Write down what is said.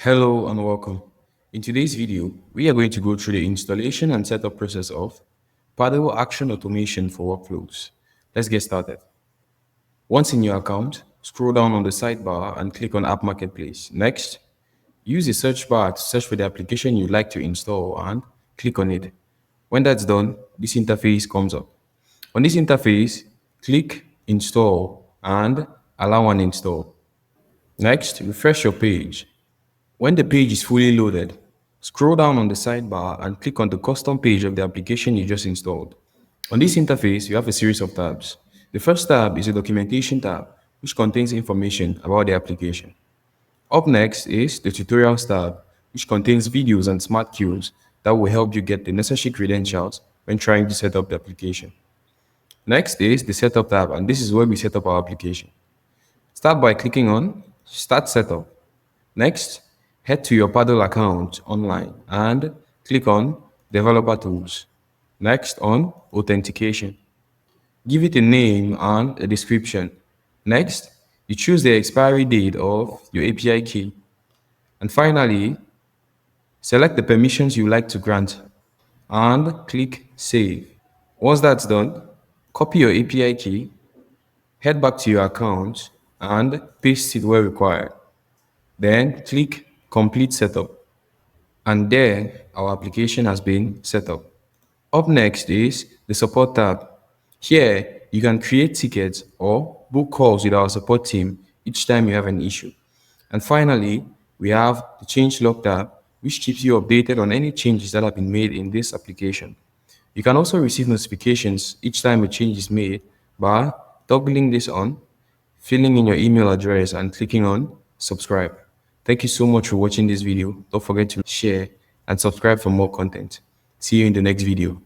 Hello and welcome. In today's video, we are going to go through the installation and setup process of Paddle Action Automation for workflows. Let's get started. Once in your account, scroll down on the sidebar and click on App Marketplace. Next, use the search bar to search for the application you'd like to install and click on it. When that's done, this interface comes up. On this interface, click Install and allow an install. Next, refresh your page. When the page is fully loaded, scroll down on the sidebar and click on the custom page of the application you just installed. On this interface, you have a series of tabs. The first tab is the documentation tab, which contains information about the application. Up next is the tutorials tab, which contains videos and smart cues that will help you get the necessary credentials when trying to set up the application. Next is the setup tab, and this is where we set up our application. Start by clicking on Start Setup. Next, head to your Paddle account online and click on Developer Tools. Next on Authentication. Give it a name and a description. Next, you choose the expiry date of your API key. And finally, select the permissions you like to grant and click Save. Once that's done, copy your API key, head back to your account and paste it where required. Then click Complete Setup. And there, our application has been set up. Up next is the Support tab. Here, you can create tickets or book calls with our support team each time you have an issue. And finally, we have the Changelog tab, which keeps you updated on any changes that have been made in this application. You can also receive notifications each time a change is made by toggling this on, filling in your email address, and clicking on subscribe. Thank you so much for watching this video. Don't forget to share and subscribe for more content. See you in the next video.